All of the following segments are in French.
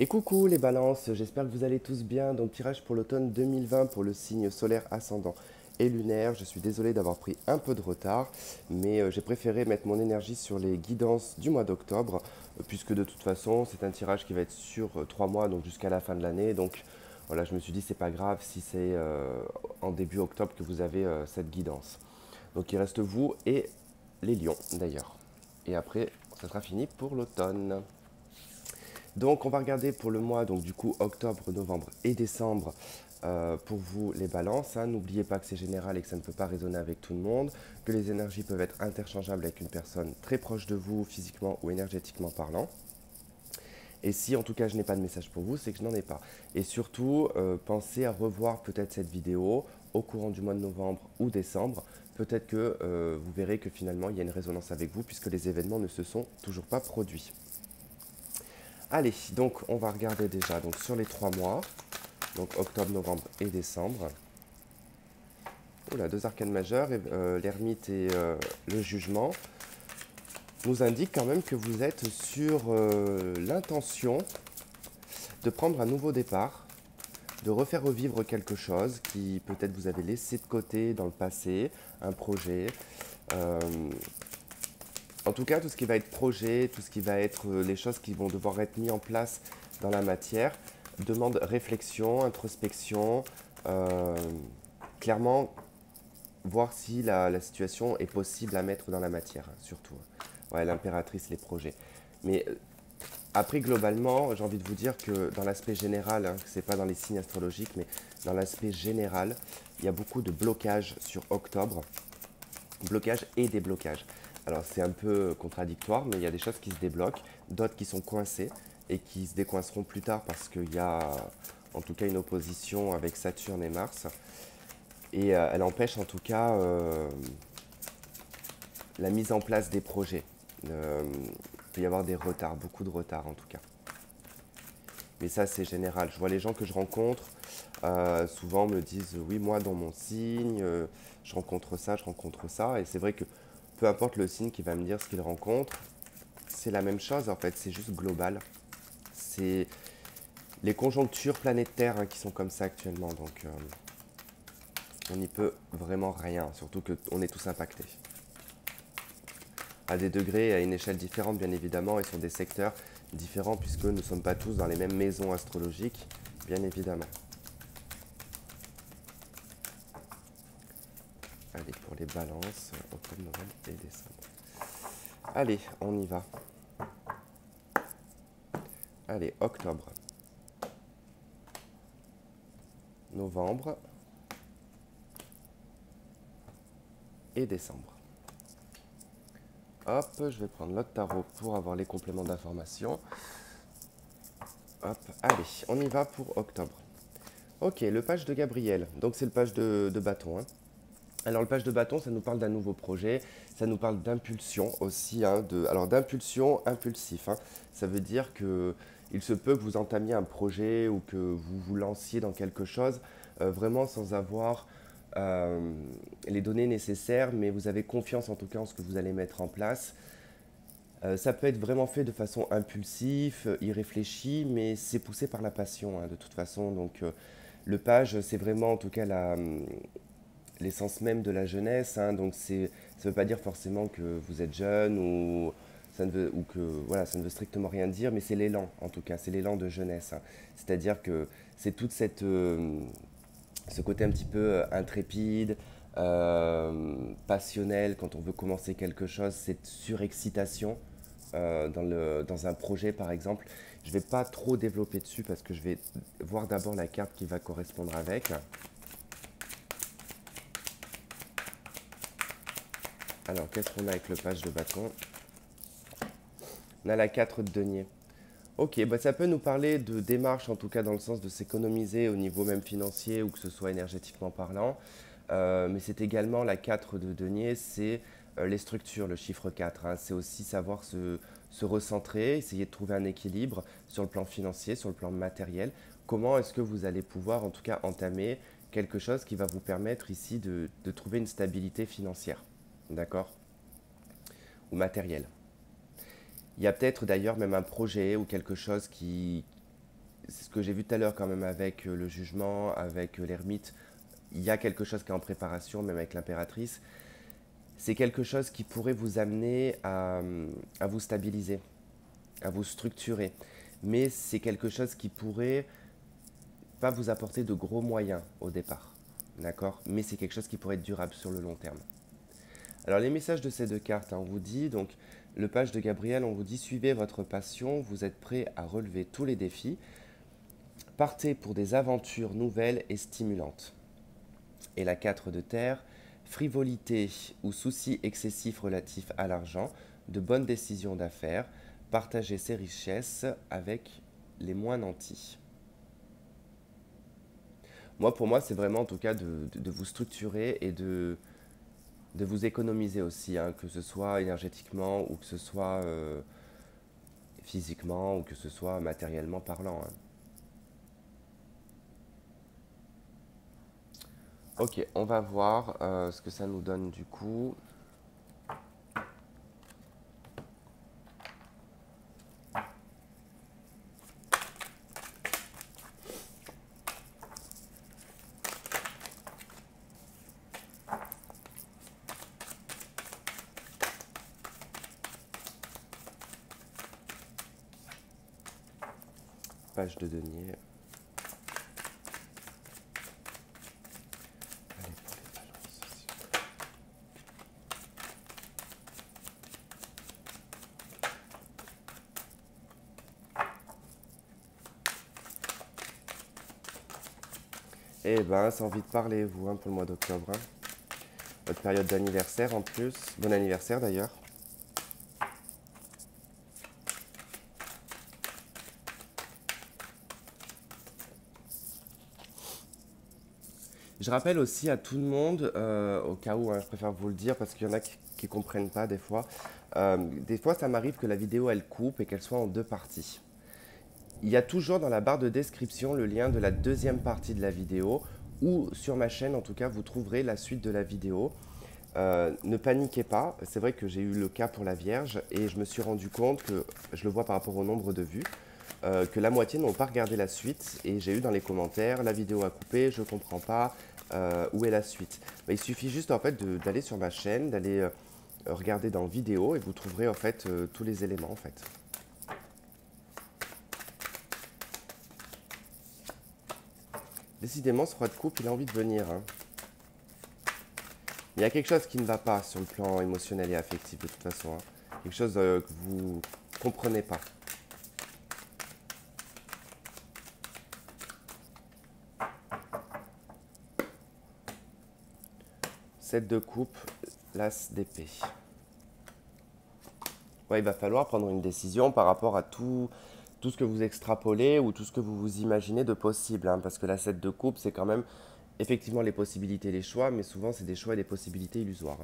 Et coucou les balances, j'espère que vous allez tous bien. Donc tirage pour l'automne 2020 pour le signe solaire ascendant et lunaire. Je suis désolé d'avoir pris un peu de retard, mais j'ai préféré mettre mon énergie sur les guidances du mois d'octobre, puisque de toute façon c'est un tirage qui va être sur 3 mois, donc jusqu'à la fin de l'année. Donc voilà, je me suis dit c'est pas grave si c'est en début octobre que vous avez cette guidance. Donc il reste vous et les lions d'ailleurs. Et après, ça sera fini pour l'automne. Donc on va regarder pour le mois, donc du coup octobre, novembre et décembre pour vous les balances, hein. N'oubliez pas que c'est général et que ça ne peut pas résonner avec tout le monde, que les énergies peuvent être interchangeables avec une personne très proche de vous physiquement ou énergétiquement parlant. Et si en tout cas je n'ai pas de message pour vous, c'est que je n'en ai pas. Et surtout, pensez à revoir peut-être cette vidéo au courant du mois de novembre ou décembre. Peut-être que vous verrez que finalement il y a une résonance avec vous puisque les événements ne se sont toujours pas produits. Allez, donc on va regarder déjà donc, sur les 3 mois, donc octobre, novembre et décembre. Oula, deux arcanes majeures, l'ermite et le jugement, nous indiquent quand même que vous êtes sur l'intention de prendre un nouveau départ, de refaire revivre quelque chose qui peut-être vous avez laissé de côté dans le passé, un projet. Euh, En tout cas, tout ce qui va être projet, tout ce qui va être les choses qui vont devoir être mises en place dans la matière, demande réflexion, introspection, euh, clairement voir si la situation est possible à mettre dans la matière, hein, surtout. Ouais, l'impératrice, les projets. Mais après, globalement, j'ai envie de vous dire que dans l'aspect général, hein, c'est pas dans les signes astrologiques, mais dans l'aspect général, il y a beaucoup de blocages sur octobre, blocages et déblocages. Alors c'est un peu contradictoire, mais il y a des choses qui se débloquent, d'autres qui sont coincées et qui se décoinceront plus tard parce qu'il y a en tout cas une opposition avec Saturne et Mars. Et elle empêche en tout cas la mise en place des projets. Il peut y avoir des retards, beaucoup de retards en tout cas. Mais ça c'est général. Je vois les gens que je rencontre souvent me disent oui moi dans mon signe, je rencontre ça, je rencontre ça. Et c'est vrai que peu importe le signe qui va me dire ce qu'il rencontre, c'est la même chose en fait, c'est juste global. C'est les conjonctures planétaires hein, qui sont comme ça actuellement, donc on n'y peut vraiment rien, surtout qu'on est tous impactés. À des degrés, et à une échelle différente bien évidemment, et sur des secteurs différents puisque nous ne sommes pas tous dans les mêmes maisons astrologiques, bien évidemment. Allez, pour les balances, octobre, novembre et décembre. Allez, on y va. Allez, octobre, novembre et décembre. Hop, je vais prendre l'autre tarot pour avoir les compléments d'information. Hop, allez, on y va pour octobre. Ok, le page de Gabriel. Donc c'est le page de bâton, hein. Alors le page de bâton, ça nous parle d'un nouveau projet, ça nous parle d'impulsion aussi, hein, alors d'impulsion impulsif, hein. Ça veut dire que il se peut que vous entamiez un projet ou que vous vous lanciez dans quelque chose vraiment sans avoir euh, les données nécessaires, mais vous avez confiance en tout cas en ce que vous allez mettre en place. Ça peut être vraiment fait de façon impulsive, irréfléchie, mais c'est poussé par la passion hein, de toute façon. Donc le page, c'est vraiment en tout cas l'essence même de la jeunesse, hein. Donc ça ne veut pas dire forcément que vous êtes jeune ou que voilà, ça ne veut strictement rien dire, mais c'est l'élan en tout cas, c'est l'élan de jeunesse, hein. C'est-à-dire que c'est toute ce côté un petit peu intrépide, passionnel quand on veut commencer quelque chose, cette surexcitation dans un projet par exemple. Je ne vais pas trop développer dessus parce que je vais voir d'abord la carte qui va correspondre avec. Alors, qu'est-ce qu'on a avec le page de bâton? On a la 4 de denier. Ok, bah ça peut nous parler de démarche, en tout cas dans le sens de s'économiser au niveau même financier ou que ce soit énergétiquement parlant. Mais c'est également la 4 de denier, c'est les structures, le chiffre 4, hein. C'est aussi savoir se recentrer, essayer de trouver un équilibre sur le plan financier, sur le plan matériel. Comment est-ce que vous allez pouvoir en tout cas entamer quelque chose qui va vous permettre ici de trouver une stabilité financière, d'accord? Ou matérielle. Il y a peut-être d'ailleurs même un projet ou quelque chose c'est ce que j'ai vu tout à l'heure quand même avec le jugement, avec l'ermite. Il y a quelque chose qui est en préparation, même avec l'impératrice. C'est quelque chose qui pourrait vous amener à vous stabiliser, à vous structurer. Mais c'est quelque chose qui pourrait pas vous apporter de gros moyens au départ. D'accord? Mais c'est quelque chose qui pourrait être durable sur le long terme. Alors les messages de ces deux cartes, hein, on vous dit, donc le page de Gabriel, on vous dit suivez votre passion, vous êtes prêt à relever tous les défis, partez pour des aventures nouvelles et stimulantes. Et la 4 de terre, frivolité ou soucis excessifs relatifs à l'argent, de bonnes décisions d'affaires, partagez ses richesses avec les moins nantis. Moi, pour moi, c'est vraiment en tout cas de vous structurer et de vous économiser aussi, hein, que ce soit énergétiquement ou que ce soit physiquement ou que ce soit matériellement parlant, hein. Ok, on va voir ce que ça nous donne du coup. Page de denier. Allez, pour les balances aussi. Eh ben, c'est envie de parler, vous, hein, pour le mois d'octobre, hein. Votre période d'anniversaire en plus. Bon anniversaire d'ailleurs. Je rappelle aussi à tout le monde, au cas où, hein, je préfère vous le dire parce qu'il y en a qui comprennent pas des fois. Des fois, ça m'arrive que la vidéo elle coupe et qu'elle soit en deux parties. Il y a toujours dans la barre de description le lien de la deuxième partie de la vidéo ou sur ma chaîne, en tout cas, vous trouverez la suite de la vidéo. Ne paniquez pas, c'est vrai que j'ai eu le cas pour la Vierge et je me suis rendu compte que, je le vois par rapport au nombre de vues, que la moitié n'ont pas regardé la suite et j'ai eu dans les commentaires la vidéo a coupé, je comprends pas, où est la suite. Mais il suffit juste en fait d'aller sur ma chaîne, d'aller regarder dans vidéo et vous trouverez en fait tous les éléments en fait. Décidément, ce roi de coupe, il a envie de venir, hein. Il y a quelque chose qui ne va pas sur le plan émotionnel et affectif de toute façon, hein. Quelque chose que vous comprenez pas. 7 de coupe, l'as d'épée. Ouais, il va falloir prendre une décision par rapport à tout ce que vous extrapolez ou tout ce que vous vous imaginez de possible, hein, parce que la 7 de coupe, c'est quand même effectivement les possibilités, les choix, mais souvent c'est des choix et des possibilités illusoires.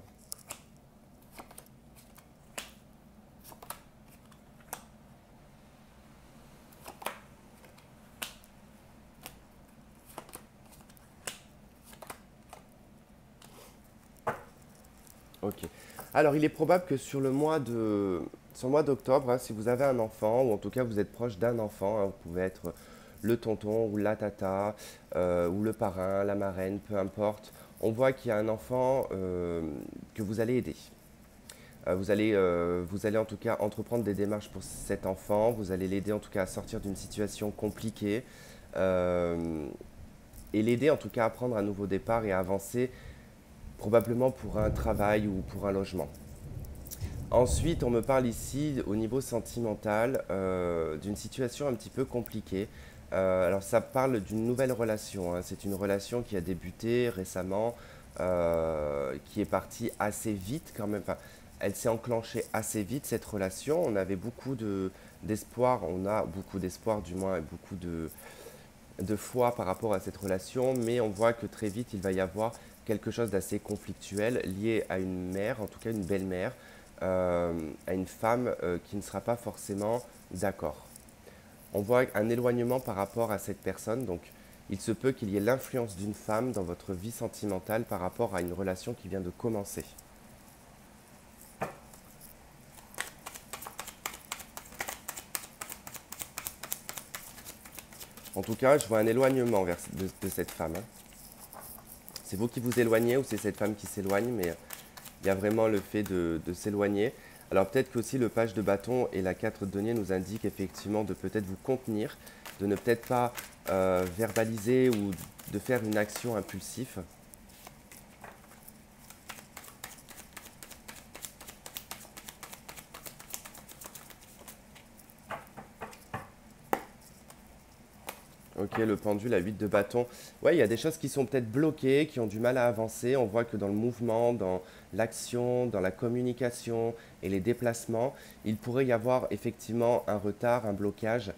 Ok. Alors, il est probable que sur le mois d'octobre, hein, si vous avez un enfant, ou en tout cas vous êtes proche d'un enfant, hein, vous pouvez être le tonton ou la tata, ou le parrain, la marraine, peu importe, on voit qu'il y a un enfant que vous allez aider. Vous allez en tout cas entreprendre des démarches pour cet enfant, vous allez l'aider en tout cas à sortir d'une situation compliquée, euh, et l'aider en tout cas à prendre un nouveau départ et à avancer probablement pour un travail ou pour un logement. Ensuite, on me parle ici au niveau sentimental d'une situation un petit peu compliquée. Alors ça parle d'une nouvelle relation, hein. C'est une relation qui a débuté récemment, qui est partie assez vite quand même. Enfin, elle s'est enclenchée assez vite cette relation. On avait d'espoir, on a beaucoup d'espoir du moins, et beaucoup de foi par rapport à cette relation, mais on voit que très vite il va y avoir quelque chose d'assez conflictuel lié à une mère, en tout cas une belle-mère, à une femme qui ne sera pas forcément d'accord. On voit un éloignement par rapport à cette personne, donc il se peut qu'il y ait l'influence d'une femme dans votre vie sentimentale par rapport à une relation qui vient de commencer. En tout cas, je vois un éloignement de cette femme, hein. C'est vous qui vous éloignez ou c'est cette femme qui s'éloigne, mais il y a vraiment le fait de s'éloigner. Alors peut-être qu'aussi le page de bâton et la 4 de denier nous indiquent effectivement de peut-être vous contenir, de ne peut-être pas verbaliser ou de faire une action impulsive. Ok, le pendule à 8 de bâton. Ouais, il y a des choses qui sont peut-être bloquées, qui ont du mal à avancer. On voit que dans le mouvement, dans l'action, dans la communication et les déplacements, il pourrait y avoir effectivement un retard, un blocage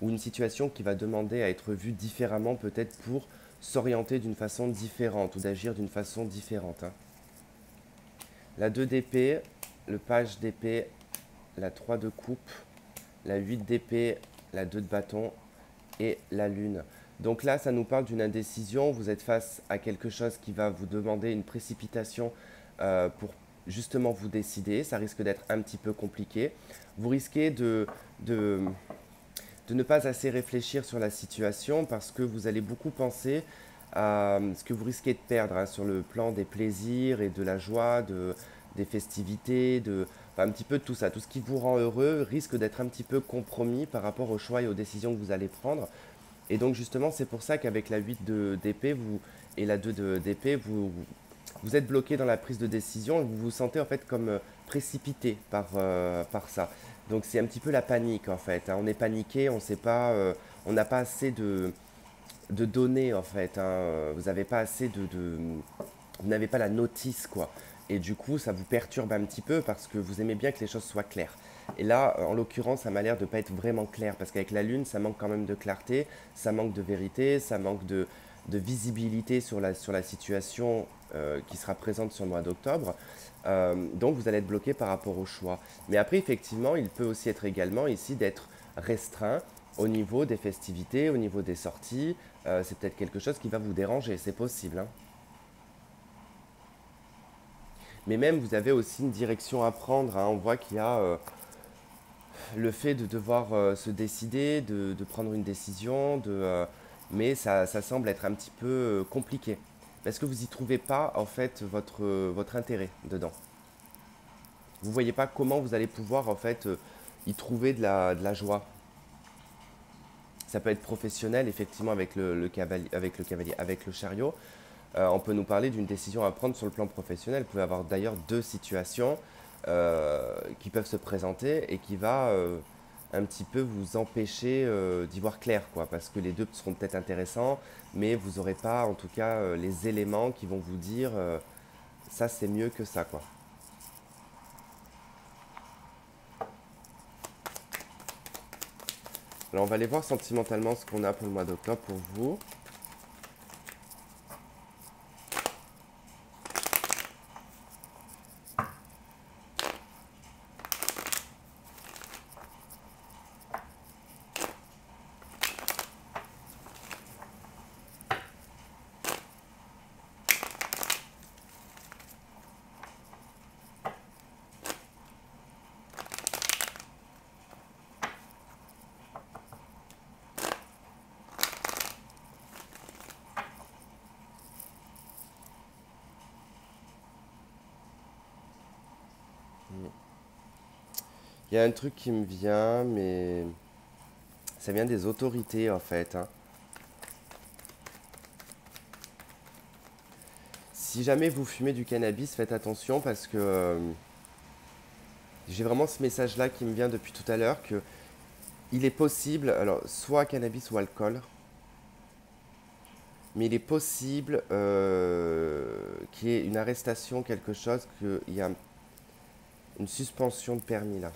ou une situation qui va demander à être vue différemment peut-être pour s'orienter d'une façon différente ou d'agir d'une façon différente, hein. La 2 d'épée, le page d'épée, la 3 de coupe, la 8 d'épée, la 2 de bâton et la lune. Donc là, ça nous parle d'une indécision. Vous êtes face à quelque chose qui va vous demander une précipitation pour justement vous décider. Ça risque d'être un petit peu compliqué. Vous risquez de, de ne pas assez réfléchir sur la situation parce que vous allez beaucoup penser à ce que vous risquez de perdre, hein, sur le plan des plaisirs et de la joie, des festivités, enfin, un petit peu de tout ça. Tout ce qui vous rend heureux risque d'être un petit peu compromis par rapport aux choix et aux décisions que vous allez prendre. Et donc justement, c'est pour ça qu'avec la 8 d'épée et la 2 d'épée, vous êtes bloqué dans la prise de décision et vous vous sentez en fait comme précipité par ça. Donc c'est un petit peu la panique en fait, hein. On est paniqué, on sait pas, on n'a pas assez de données en fait, hein. Vous n'avez pas assez vous n'avez pas la notice quoi. Et du coup, ça vous perturbe un petit peu parce que vous aimez bien que les choses soient claires. Et là, en l'occurrence, ça m'a l'air de ne pas être vraiment clair parce qu'avec la lune, ça manque quand même de clarté, ça manque de vérité, ça manque de visibilité sur sur la situation qui sera présente sur le mois d'octobre. Donc vous allez être bloqué par rapport au choix. Mais après, effectivement, il peut aussi être également ici d'être restreint au niveau des festivités, au niveau des sorties. C'est peut-être quelque chose qui va vous déranger, c'est possible, hein. Mais même, vous avez aussi une direction à prendre, hein. On voit qu'il y a le fait de devoir se décider, de prendre une décision, mais ça semble être un petit peu compliqué. Parce que vous n'y trouvez pas en fait votre intérêt dedans. Vous ne voyez pas comment vous allez pouvoir en fait y trouver de la joie. Ça peut être professionnel effectivement avec avec le chariot. On peut nous parler d'une décision à prendre sur le plan professionnel. Vous pouvez avoir d'ailleurs deux situations qui peuvent se présenter et qui va un petit peu vous empêcher d'y voir clair, quoi, parce que les deux seront peut-être intéressants, mais vous n'aurez pas en tout cas les éléments qui vont vous dire ça c'est mieux que ça, quoi. Alors on va aller voir sentimentalement ce qu'on a pour le mois d'octobre pour vous. Il y a un truc qui me vient, mais ça vient des autorités en fait, hein. Si jamais vous fumez du cannabis, faites attention parce que j'ai vraiment ce message-là qui me vient depuis tout à l'heure que il est possible, alors soit cannabis ou alcool, mais il est possible qu'il y ait une arrestation, quelque chose, qu'il y a une suspension de permis là.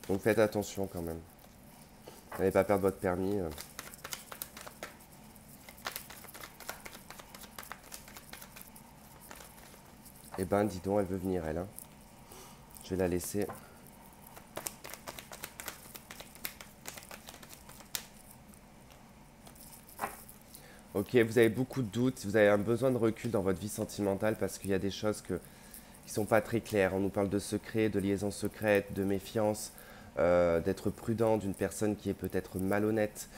Donc faites attention quand même. N'allez pas perdre votre permis. Eh ben, dis donc, elle veut venir, elle, hein. Je vais la laisser. Ok, vous avez beaucoup de doutes, vous avez un besoin de recul dans votre vie sentimentale parce qu'il y a des choses qui sont pas très claires. On nous parle de secrets, de liaisons secrètes, de méfiance, d'être prudent, d'une personne qui est peut-être malhonnête,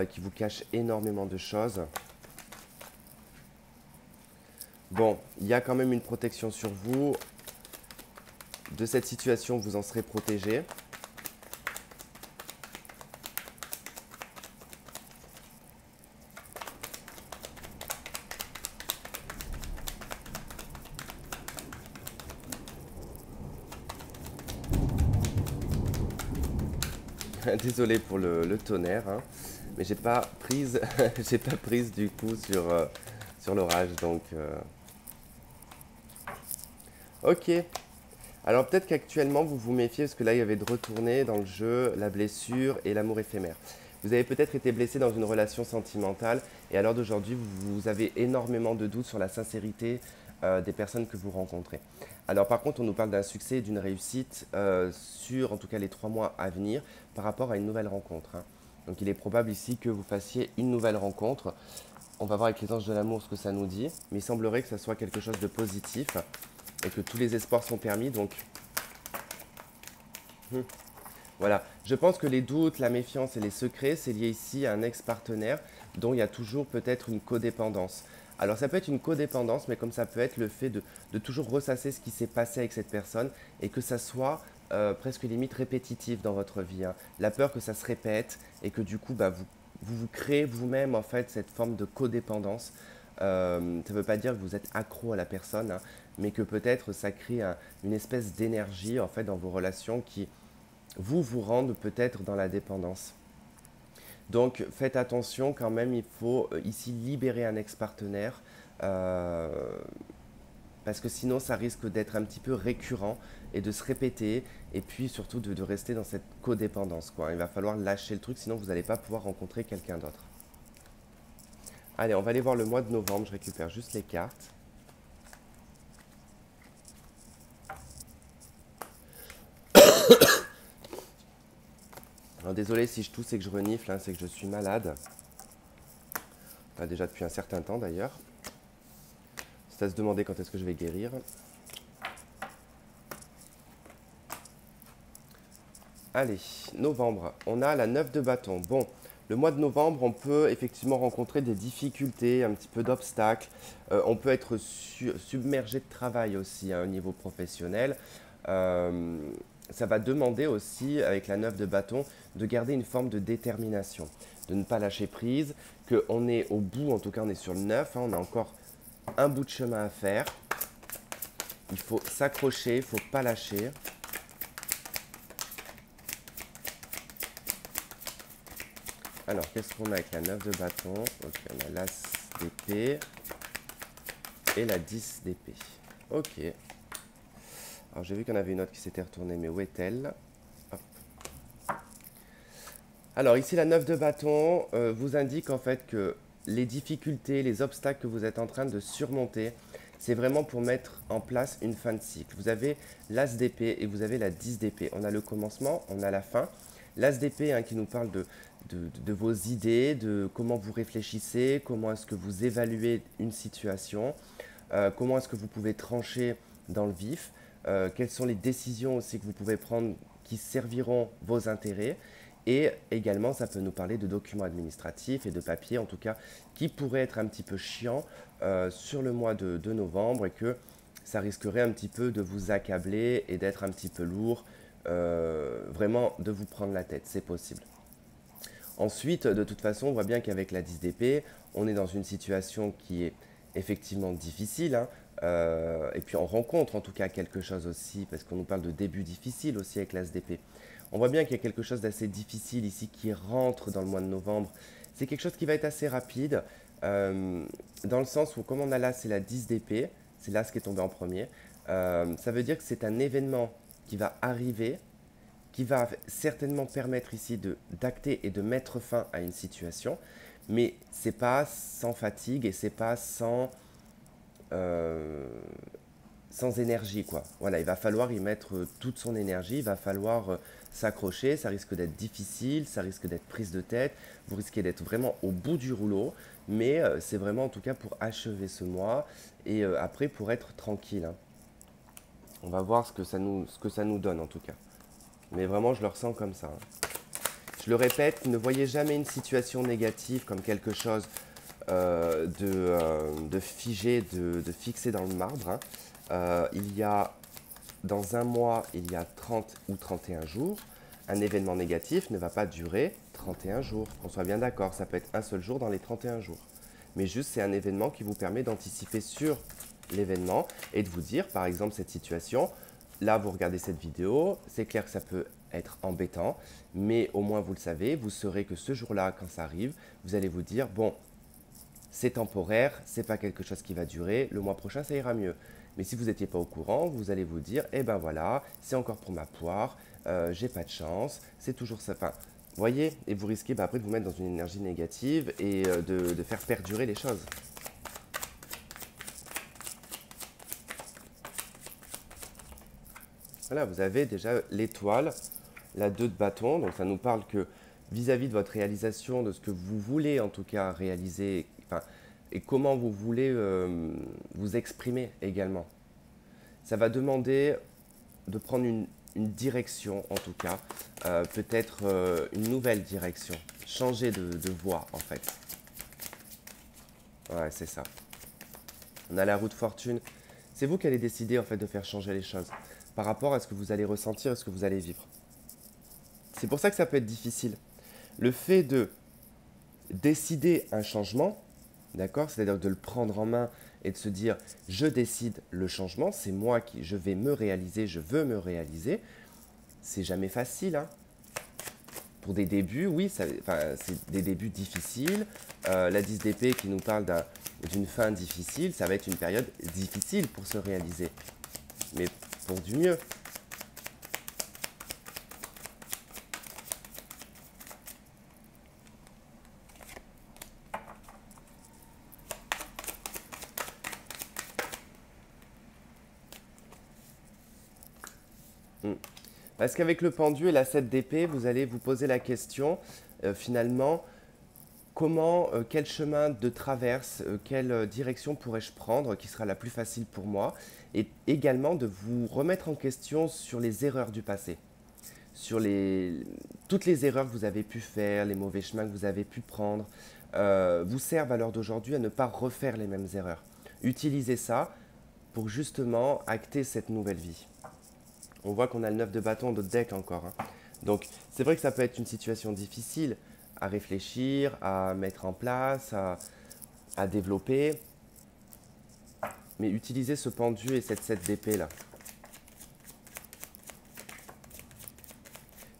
qui vous cache énormément de choses. Bon, il y a quand même une protection sur vous. De cette situation, vous en serez protégé. Désolé pour le tonnerre, hein, mais j'ai pas prise, j'ai pas prise du coup sur l'orage, donc ok. Alors peut-être qu'actuellement vous vous méfiez parce que là il y avait de retourner dans le jeu la blessure et l'amour éphémère. Vous avez peut-être été blessé dans une relation sentimentale et à l'heure d'aujourd'hui vous avez énormément de doutes sur la sincérité des personnes que vous rencontrez. Alors par contre on nous parle d'un succès et d'une réussite sur en tout cas les 3 mois à venir par rapport à une nouvelle rencontre, hein. Donc il est probable ici que vous fassiez une nouvelle rencontre. On va voir avec les anges de l'amour ce que ça nous dit, mais il semblerait que ça soit quelque chose de positif et que tous les espoirs sont permis, donc voilà. Je pense que les doutes, la méfiance et les secrets, c'est lié ici à un ex-partenaire dont il y a toujours peut-être une codépendance. Alors ça peut être une codépendance, mais comme ça peut être le fait de toujours ressasser ce qui s'est passé avec cette personne et que ça soit presque limite répétitif dans votre vie, hein. La peur que ça se répète et que du coup, bah, vous créez vous-même en fait cette forme de codépendance. Ça ne veut pas dire que vous êtes accro à la personne, hein, mais que peut-être ça crée une espèce d'énergie en fait dans vos relations qui vous rendent peut-être dans la dépendance. Donc faites attention quand même, il faut ici libérer un ex-partenaire euh, parce que sinon ça risque d'être un petit peu récurrent et de se répéter et puis surtout de rester dans cette codépendance, quoi. Il va falloir lâcher le truc sinon vous n'allez pas pouvoir rencontrer quelqu'un d'autre. Allez, on va aller voir le mois de novembre, je récupère juste les cartes. Alors désolé si je tousse et que je renifle, hein, c'est que je suis malade. Enfin, déjà depuis un certain temps d'ailleurs. C'est à se demander quand est-ce que je vais guérir. Allez, novembre, on a la 9 de bâton. Bon, le mois de novembre, on peut effectivement rencontrer des difficultés, un petit peu d'obstacles. On peut être submergé de travail aussi, hein, au niveau professionnel. Euh, Ça va demander aussi, avec la 9 de bâton, de garder une forme de détermination, de ne pas lâcher prise, qu'on est au bout, en tout cas on est sur le 9, hein, on a encore un bout de chemin à faire. Il faut s'accrocher, il ne faut pas lâcher. Alors, qu'est-ce qu'on a avec la 9 de bâton? Ok, on a l'as d'épée et la 10 d'épée. Ok. Alors, j'ai vu qu'il y en avait une autre qui s'était retournée, mais où est-elle? Hop. Alors, ici, la 9 de bâton vous indique en fait que les difficultés, les obstacles que vous êtes en train de surmonter, c'est vraiment pour mettre en place une fin de cycle. Vous avez l'as d'épée et vous avez la 10 d'épée. On a le commencement, on a la fin. L'as d'épée, hein, qui nous parle de vos idées, de comment vous réfléchissez, comment est-ce que vous évaluez une situation, comment est-ce que vous pouvez trancher dans le vif, quelles sont les décisions aussi que vous pouvez prendre qui serviront vos intérêts. Et également, ça peut nous parler de documents administratifs et de papiers, en tout cas, qui pourraient être un petit peu chiants sur le mois de novembre et que ça risquerait un petit peu de vous accabler et d'être un petit peu lourd, vraiment de vous prendre la tête, c'est possible. Ensuite, de toute façon, on voit bien qu'avec la 10 d'épée, on est dans une situation qui est effectivement difficile, hein, et puis on rencontre en tout cas quelque chose aussi, parce qu'on nous parle de début difficile aussi avec l'as d'épée. On voit bien qu'il y a quelque chose d'assez difficile ici qui rentre dans le mois de novembre. C'est quelque chose qui va être assez rapide, dans le sens où comme on a l'as et la 10 d'épée, c'est l'as qui est tombé en premier, ça veut dire que c'est un événement qui va arriver, qui va certainement permettre ici d'acter et de mettre fin à une situation, mais c'est pas sans fatigue et c'est pas euh, sans énergie, quoi. Voilà, il va falloir y mettre toute son énergie, il va falloir s'accrocher, ça risque d'être difficile, ça risque d'être prise de tête, vous risquez d'être vraiment au bout du rouleau, mais c'est vraiment en tout cas pour achever ce mois et après pour être tranquille, hein. On va voir ce que ça nous donne en tout cas. Mais vraiment, je le ressens comme ça, hein. Je le répète, ne voyez jamais une situation négative comme quelque chose de figé, de fixé dans le marbre, hein. Il y a, dans un mois, il y a 30 ou 31 jours. Un événement négatif ne va pas durer 31 jours. Qu'on soit bien d'accord, ça peut être un seul jour dans les 31 jours. Mais juste, c'est un événement qui vous permet d'anticiper sur l'événement et de vous dire, par exemple, cette situation, là, vous regardez cette vidéo, c'est clair que ça peut être embêtant, mais au moins vous le savez, vous saurez que ce jour-là, quand ça arrive, vous allez vous dire, bon, c'est temporaire, c'est pas quelque chose qui va durer, le mois prochain, ça ira mieux. Mais si vous n'étiez pas au courant, vous allez vous dire, eh ben voilà, c'est encore pour ma poire, j'ai pas de chance, c'est toujours ça. Enfin, voyez, et vous risquez après de vous mettre dans une énergie négative et de faire perdurer les choses. Voilà, vous avez déjà l'étoile, la 2 de bâton, donc ça nous parle que vis-à-vis de votre réalisation, de ce que vous voulez en tout cas réaliser, enfin, et comment vous voulez vous exprimer également. Ça va demander de prendre une direction en tout cas, peut-être une nouvelle direction, changer de voie en fait. Ouais, c'est ça. On a la roue de fortune. C'est vous qui allez décider en fait de faire changer les choses par rapport à ce que vous allez ressentir et ce que vous allez vivre. C'est pour ça que ça peut être difficile. Le fait de décider un changement, d'accord, c'est-à-dire de le prendre en main et de se dire je décide le changement, c'est moi qui je vais me réaliser, je veux me réaliser, c'est jamais facile, hein. Pour des débuts, oui, c'est des débuts difficiles. La 10 d'épée qui nous parle d'une fin difficile, ça va être une période difficile pour se réaliser, mais pour du mieux. Parce qu'avec le pendu et la 7 d'épée, vous allez vous poser la question, finalement, quel chemin de traverse, quelle direction pourrais-je prendre qui sera la plus facile pour moi, et également de vous remettre en question sur les erreurs du passé, sur toutes les erreurs que vous avez pu faire, les mauvais chemins que vous avez pu prendre, vous servent à l'heure d'aujourd'hui à ne pas refaire les mêmes erreurs. Utilisez ça pour justement acter cette nouvelle vie. On voit qu'on a le 9 de bâton de deck encore, hein. Donc c'est vrai que ça peut être une situation difficile à réfléchir, à mettre en place, à développer. Mais utilisez ce pendu et cette 7 d'épée là.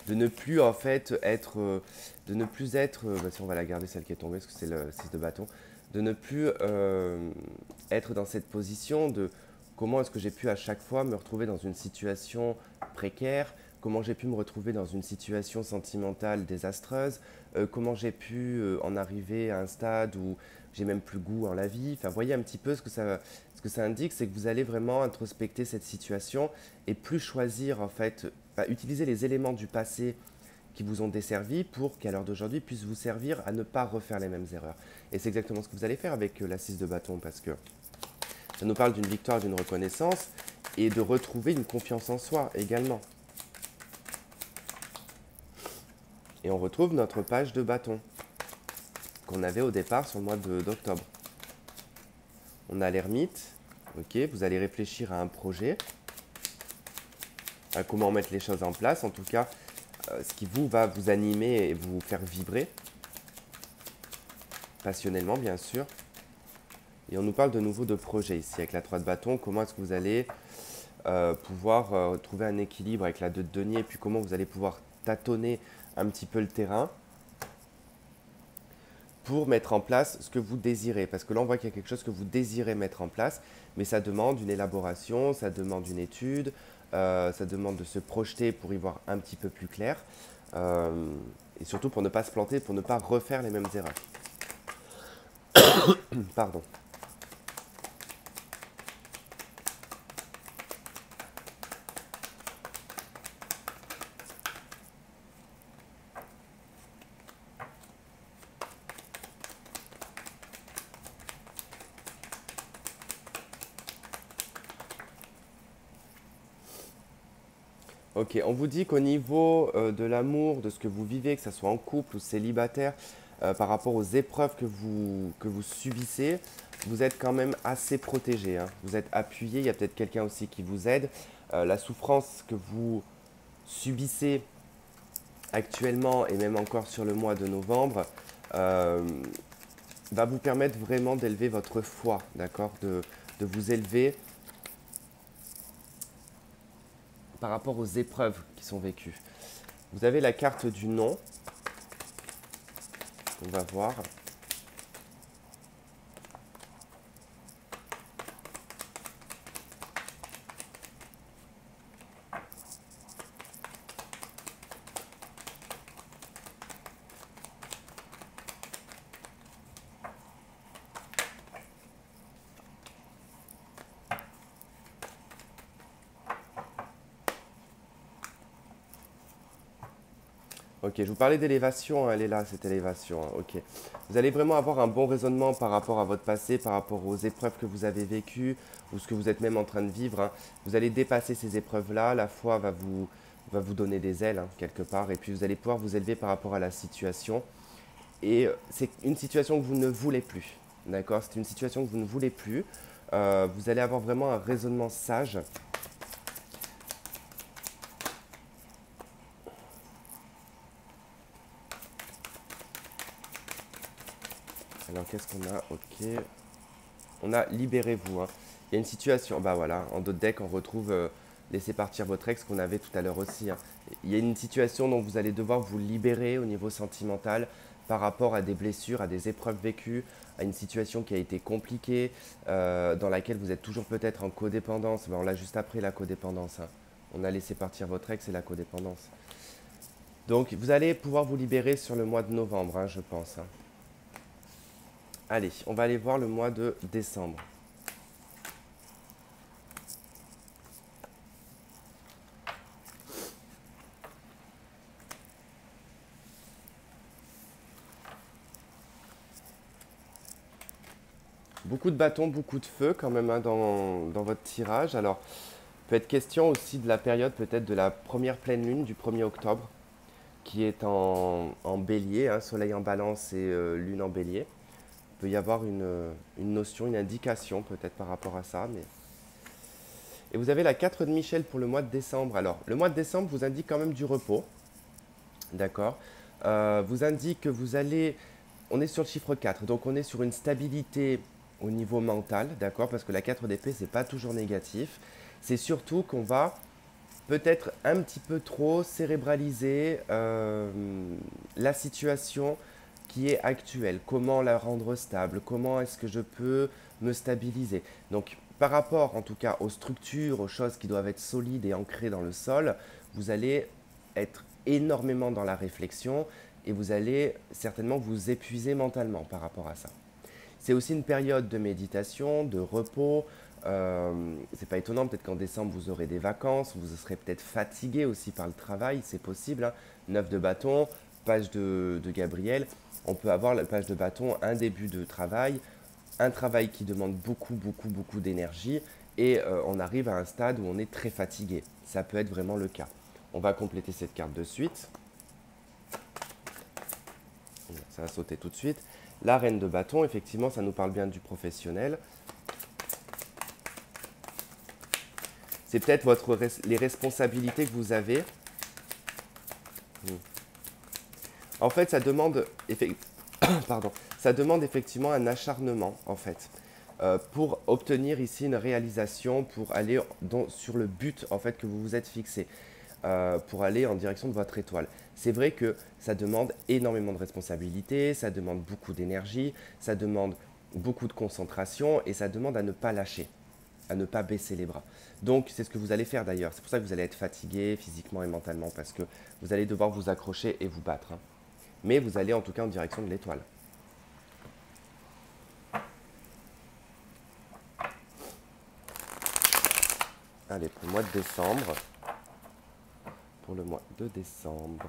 De ne plus en fait être, de ne plus être, si on va la garder celle qui est tombée parce que c'est le 6 de bâton, de ne plus être dans cette position de comment est-ce que j'ai pu à chaque fois me retrouver dans une situation précaire, comment j'ai pu me retrouver dans une situation sentimentale désastreuse, comment j'ai pu en arriver à un stade où j'ai même plus goût en la vie. Enfin, voyez un petit peu ce que ça indique, c'est que vous allez vraiment introspecter cette situation et plus choisir en fait, utiliser les éléments du passé qui vous ont desservi pour qu'à l'heure d'aujourd'hui puissent vous servir à ne pas refaire les mêmes erreurs. Et c'est exactement ce que vous allez faire avec la 6 de bâton parce que ça nous parle d'une victoire, d'une reconnaissance et de retrouver une confiance en soi également. Et on retrouve notre page de bâton qu'on avait au départ sur le mois d'octobre. On a l'ermite, ok, vous allez réfléchir à un projet, à comment mettre les choses en place, en tout cas, ce qui va vous animer et vous faire vibrer, passionnellement bien sûr. Et on nous parle de nouveau de projet ici, avec la 3 de bâton, comment est-ce que vous allez pouvoir trouver un équilibre avec la 2 de denier, et puis comment vous allez pouvoir tâtonner un petit peu le terrain pour mettre en place ce que vous désirez. Parce que là, on voit qu'il y a quelque chose que vous désirez mettre en place, mais ça demande une élaboration, ça demande une étude, ça demande de se projeter pour y voir un petit peu plus clair, et surtout pour ne pas se planter, pour ne pas refaire les mêmes erreurs. Pardon. Ok, on vous dit qu'au niveau de l'amour, de ce que vous vivez, que ce soit en couple ou célibataire, par rapport aux épreuves que vous subissez, vous êtes quand même assez protégé, hein. Vous êtes appuyé, il y a peut-être quelqu'un aussi qui vous aide. La souffrance que vous subissez actuellement et même encore sur le mois de novembre euh, va vous permettre vraiment d'élever votre foi, d'accord, de vous élever par rapport aux épreuves qui sont vécues. Vous avez la carte du non, on va voir. Ok, je vous parlais d'élévation, hein, elle est là, cette élévation, hein, ok. Vous allez vraiment avoir un bon raisonnement par rapport à votre passé, par rapport aux épreuves que vous avez vécues, ou ce que vous êtes même en train de vivre, hein. Vous allez dépasser ces épreuves-là, la foi va vous donner des ailes, hein, quelque part, et puis vous allez pouvoir vous élever par rapport à la situation. Et c'est une situation que vous ne voulez plus, d'accord? C'est une situation que vous ne voulez plus. Vous allez avoir vraiment un raisonnement sage. Alors, qu'est-ce qu'on a? Ok. On a libérez-vous, hein. Il y a une situation, bah voilà, en d'autres decks, on retrouve laissez partir votre ex qu'on avait tout à l'heure aussi, hein. Il y a une situation dont vous allez devoir vous libérer au niveau sentimental par rapport à des blessures, à des épreuves vécues, à une situation qui a été compliquée, dans laquelle vous êtes toujours peut-être en codépendance. Bah, on l'a juste après la codépendance, hein. On a laissé partir votre ex et la codépendance. Donc vous allez pouvoir vous libérer sur le mois de novembre, hein, je pense, hein. Allez, on va aller voir le mois de décembre. Beaucoup de bâtons, beaucoup de feu quand même, hein, dans votre tirage. Alors, peut être question aussi de la période peut-être de la première pleine lune du 1er octobre, qui est en bélier, hein, soleil en balance et lune en bélier. Il peut y avoir une notion, une indication peut-être par rapport à ça. Mais... Et vous avez la 4 de Michel pour le mois de décembre. Alors, le mois de décembre vous indique quand même du repos, d'accord. Vous indique que vous allez... On est sur le chiffre 4, donc on est sur une stabilité au niveau mental, d'accord, parce que la 4 d'épée, c'est pas toujours négatif. C'est surtout qu'on va peut-être un petit peu trop cérébraliser la situation qui est actuelle. Comment la rendre stable? Comment est-ce que je peux me stabiliser? Donc, par rapport en tout cas aux structures, aux choses qui doivent être solides et ancrées dans le sol, vous allez être énormément dans la réflexion et vous allez certainement vous épuiser mentalement par rapport à ça. C'est aussi une période de méditation, de repos. C'est pas étonnant, peut-être qu'en décembre vous aurez des vacances, vous serez peut-être fatigué aussi par le travail, c'est possible, hein. 9 de bâton, page de Gabriel. On peut avoir la page de bâton, un début de travail, un travail qui demande beaucoup d'énergie et on arrive à un stade où on est très fatigué. Ça peut être vraiment le cas. On va compléter cette carte de suite. Ça va sauter tout de suite. La reine de bâton, effectivement, ça nous parle bien du professionnel. C'est peut-être les responsabilités que vous avez. En fait, pardon, ça demande effectivement un acharnement, en fait, pour obtenir ici une réalisation, pour aller sur le but, en fait, que vous vous êtes fixé, pour aller en direction de votre étoile. C'est vrai que ça demande énormément de responsabilités, ça demande beaucoup d'énergie, ça demande beaucoup de concentration et ça demande à ne pas lâcher, à ne pas baisser les bras. Donc c'est ce que vous allez faire d'ailleurs. C'est pour ça que vous allez être fatigué physiquement et mentalement parce que vous allez devoir vous accrocher et vous battre, hein. Mais vous allez en tout cas en direction de l'étoile. Allez, pour le mois de décembre. Pour le mois de décembre.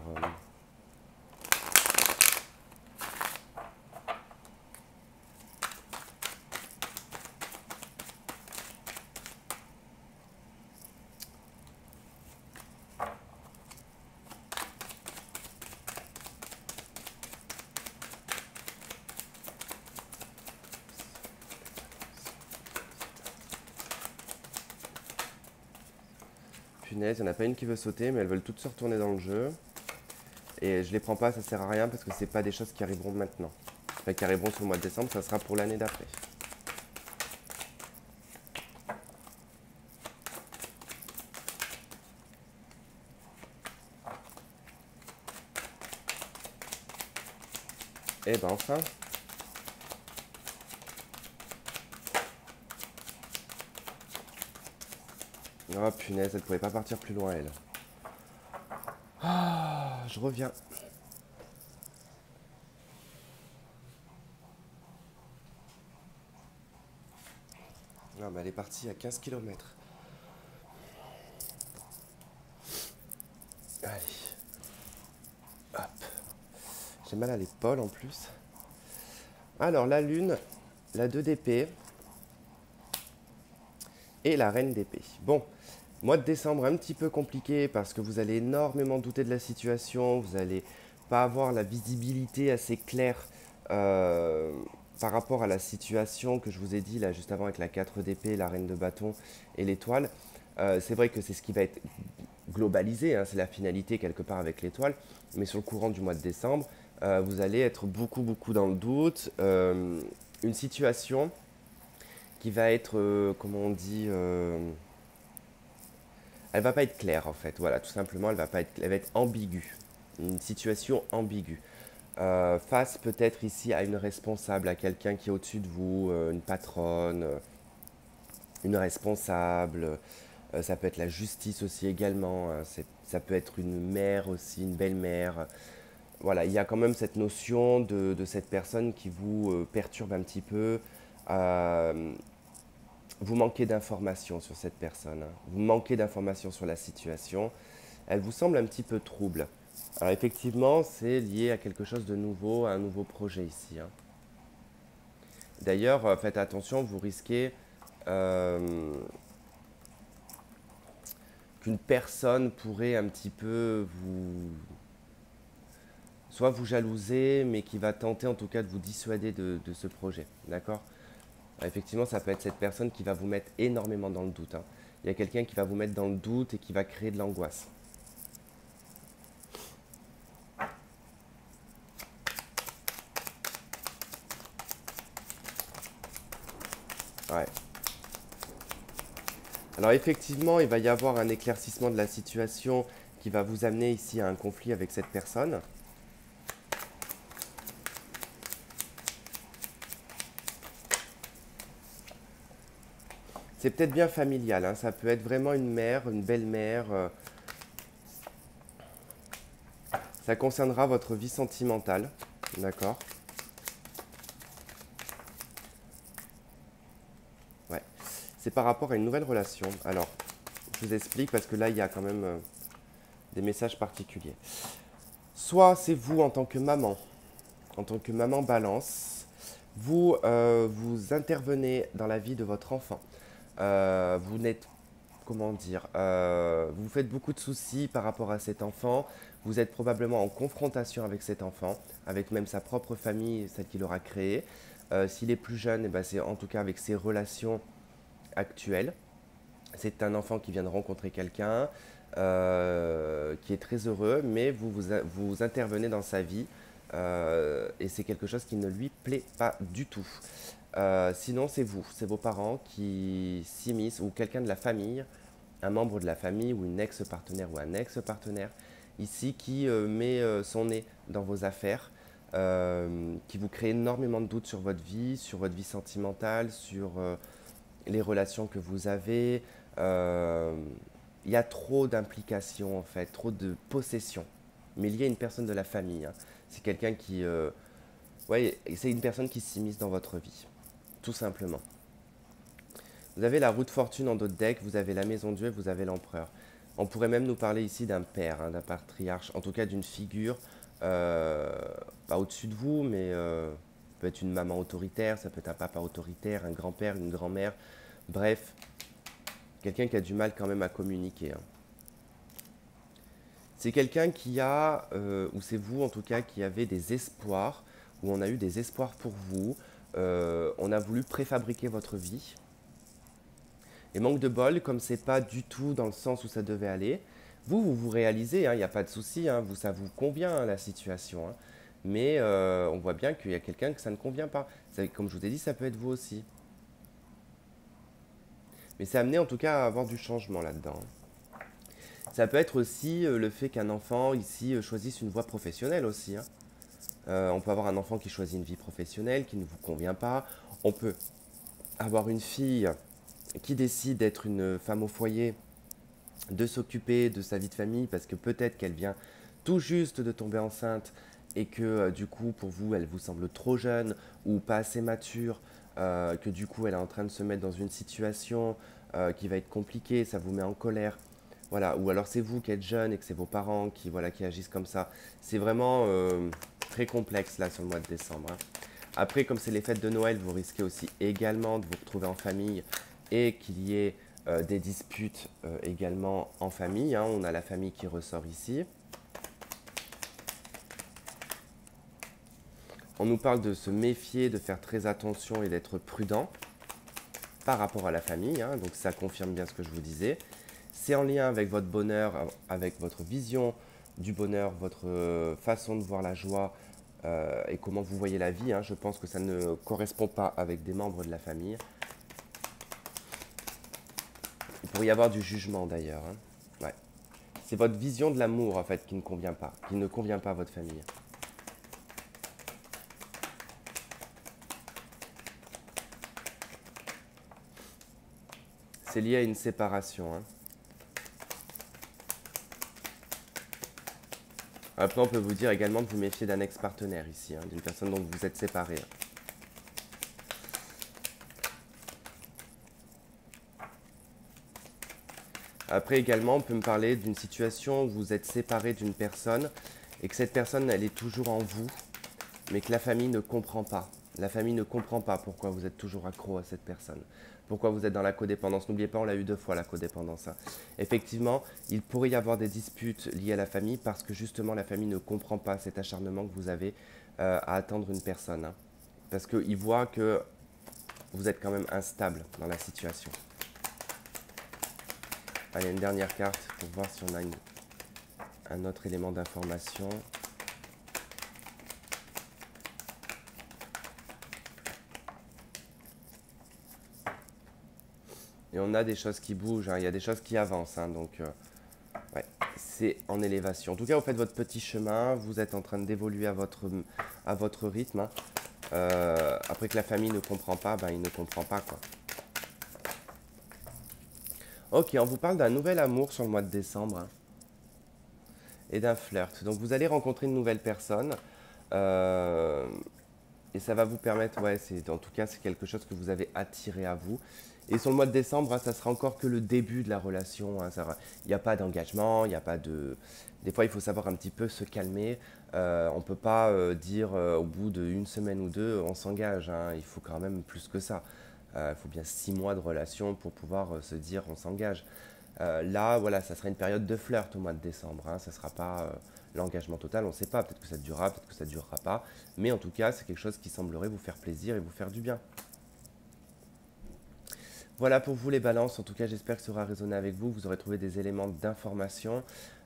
punaise, il n'y en a pas une qui veut sauter, mais elles veulent toutes se retourner dans le jeu. Et je les prends pas, ça sert à rien parce que c'est pas des choses qui arriveront maintenant. Enfin, qui arriveront sur le mois de décembre, ça sera pour l'année d'après. Eh ben enfin. Oh punaise, elle pouvait pas partir plus loin elle. Ah, je reviens. Non mais elle est partie à 15 km. Allez. Hop. J'ai mal à l'épaule en plus. Alors la lune, la 2 d'épée et la reine d'épée. Bon, mois de décembre un petit peu compliqué parce que vous allez énormément douter de la situation, vous n'allez pas avoir la visibilité assez claire par rapport à la situation que je vous ai dit là juste avant avec la 4 d'épée, la reine de bâton et l'étoile. C'est vrai que c'est ce qui va être globalisé, hein, c'est la finalité quelque part avec l'étoile, mais sur le courant du mois de décembre, vous allez être beaucoup dans le doute. Une situation qui va être, comment on dit, elle va pas être claire en fait. Voilà, tout simplement, elle va être ambiguë. Une situation ambiguë. Face peut-être ici à une responsable, à quelqu'un qui est au-dessus de vous, une patronne, une responsable. Ça peut être la justice aussi également. Ça peut être une mère aussi, une belle-mère. Voilà, il y a quand même cette notion de cette personne qui vous perturbe un petit peu. Euh, Vous manquez d'informations sur cette personne, hein. Vous manquez d'informations sur la situation. Elle vous semble un petit peu trouble. Alors effectivement, c'est lié à quelque chose de nouveau, à un nouveau projet ici, hein. D'ailleurs, faites attention, vous risquez qu'une personne pourrait un petit peu soit vous jalouser, mais qui va tenter en tout cas de vous dissuader de ce projet. D'accord? Effectivement, ça peut être cette personne qui va vous mettre énormément dans le doute, hein. Il y a quelqu'un qui va vous mettre dans le doute et qui va créer de l'angoisse. Ouais. Alors effectivement, il va y avoir un éclaircissement de la situation qui va vous amener ici à un conflit avec cette personne. C'est peut-être bien familial, hein. Ça peut être vraiment une mère, une belle-mère. Ça concernera votre vie sentimentale, d'accord? Ouais. C'est par rapport à une nouvelle relation. Alors, je vous explique parce que là, il y a quand même des messages particuliers. Soit c'est vous en tant que maman balance, vous intervenez dans la vie de votre enfant. Vous n'êtes, comment dire, vous faites beaucoup de soucis par rapport à cet enfant. Vous êtes probablement en confrontation avec cet enfant, avec même sa propre famille, celle qu'il aura créée. S'il est plus jeune, eh ben, c'est en tout cas avec ses relations actuelles. C'est un enfant qui vient de rencontrer quelqu'un, qui est très heureux, mais vous intervenez dans sa vie et c'est quelque chose qui ne lui plaît pas du tout. Sinon, c'est vous, c'est vos parents qui s'immiscent ou quelqu'un de la famille, un membre de la famille ou une ex-partenaire ou un ex-partenaire ici qui met son nez dans vos affaires, qui vous crée énormément de doutes sur votre vie sentimentale, sur les relations que vous avez. Euh, Il y a trop d'implications en fait, trop de possession. Mais il y a une personne de la famille, hein. C'est quelqu'un qui... ouais, c'est une personne qui s'immisce dans votre vie, tout simplement. Vous avez la roue de fortune en dos de deck, vous avez la maison Dieu, vous avez l'empereur. On pourrait même nous parler ici d'un père, hein, d'un patriarche, en tout cas d'une figure, pas au-dessus de vous, mais peut être une maman autoritaire, ça peut être un papa autoritaire, un grand-père, une grand-mère. Bref, quelqu'un qui a du mal quand même à communiquer, hein. C'est quelqu'un qui a, ou c'est vous en tout cas, qui avez des espoirs, ou on a eu des espoirs pour vous. On a voulu préfabriquer votre vie. Et manque de bol, comme c'est pas du tout dans le sens où ça devait aller, vous réalisez, il n'y a pas de souci, hein, ça vous convient la situation. Hein. Mais on voit bien qu'il y a quelqu'un que ça ne convient pas. Comme je vous ai dit, ça peut être vous aussi. Mais c'est amené en tout cas à avoir du changement là-dedans. Ça peut être aussi le fait qu'un enfant ici choisisse une voie professionnelle aussi. Hein. On peut avoir un enfant qui choisit une vie professionnelle qui ne vous convient pas. On peut avoir une fille qui décide d'être une femme au foyer, de s'occuper de sa vie de famille parce que peut-être qu'elle vient tout juste de tomber enceinte et que du coup pour vous elle vous semble trop jeune ou pas assez mature, que du coup elle est en train de se mettre dans une situation qui va être compliquée, ça vous met en colère. Voilà, ou alors c'est vous qui êtes jeune et que c'est vos parents qui, voilà, qui agissent comme ça. C'est vraiment très complexe là sur le mois de décembre. Hein. Après, comme c'est les fêtes de Noël, vous risquez aussi également de vous retrouver en famille et qu'il y ait des disputes également en famille. Hein. On a la famille qui ressort ici. On nous parle de se méfier, de faire très attention et d'être prudent par rapport à la famille. Hein. Donc ça confirme bien ce que je vous disais. C'est en lien avec votre bonheur, avec votre vision du bonheur, votre façon de voir la joie et comment vous voyez la vie. Hein. Je pense que ça ne correspond pas avec des membres de la famille. Il pourrait y avoir du jugement d'ailleurs. Hein. Ouais. C'est votre vision de l'amour en fait qui ne convient pas, à votre famille. C'est lié à une séparation. Hein. Après, on peut vous dire également de vous méfier d'un ex-partenaire ici, hein, d'une personne dont vous êtes séparé. Après également, on peut me parler d'une situation où vous êtes séparé d'une personne et que cette personne, elle est toujours en vous, mais que la famille ne comprend pas. La famille ne comprend pas pourquoi vous êtes toujours accro à cette personne. Pourquoi vous êtes dans la codépendance. N'oubliez pas, on l'a eu 2 fois la codépendance. Hein. Effectivement, il pourrait y avoir des disputes liées à la famille parce que justement la famille ne comprend pas cet acharnement que vous avez à attendre une personne. Hein. Parce qu'ils voient que vous êtes quand même instable dans la situation. Allez, une dernière carte pour voir si on a un autre élément d'information. Et on a des choses qui bougent, hein. Il y a des choses qui avancent. Hein. Donc, ouais, c'est en élévation. En tout cas, vous faites votre petit chemin. Vous êtes en train d'évoluer à votre rythme. Hein. Après que la famille ne comprend pas, ben, il ne comprend pas, quoi. Ok, on vous parle d'un nouvel amour sur le mois de décembre. Hein, et d'un flirt. Donc, vous allez rencontrer une nouvelle personne. Euh, et ça va vous permettre, ouais, en tout cas, c'est quelque chose que vous avez attiré à vous. Et sur le mois de décembre, hein, ça sera encore que le début de la relation. Hein, il n'y a pas d'engagement, il n'y a pas de... Des fois, il faut savoir un petit peu se calmer. On ne peut pas dire au bout d'une semaine ou deux, on s'engage. Hein, il faut quand même plus que ça. Il faut bien 6 mois de relation pour pouvoir se dire on s'engage. Là, voilà, ça sera une période de flirt au mois de décembre. Hein, ça ne sera pas l'engagement total. On ne sait pas, peut-être que ça durera, peut-être que ça ne durera pas. Mais en tout cas, c'est quelque chose qui semblerait vous faire plaisir et vous faire du bien. Voilà pour vous les balances, en tout cas j'espère que ça aura résonné avec vous, vous aurez trouvé des éléments d'information.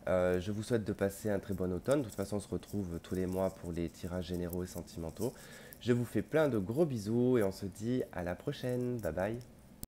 Je vous souhaite de passer un très bon automne, de toute façon on se retrouve tous les mois pour les tirages généraux et sentimentaux. Je vous fais plein de gros bisous et on se dit à la prochaine, bye bye.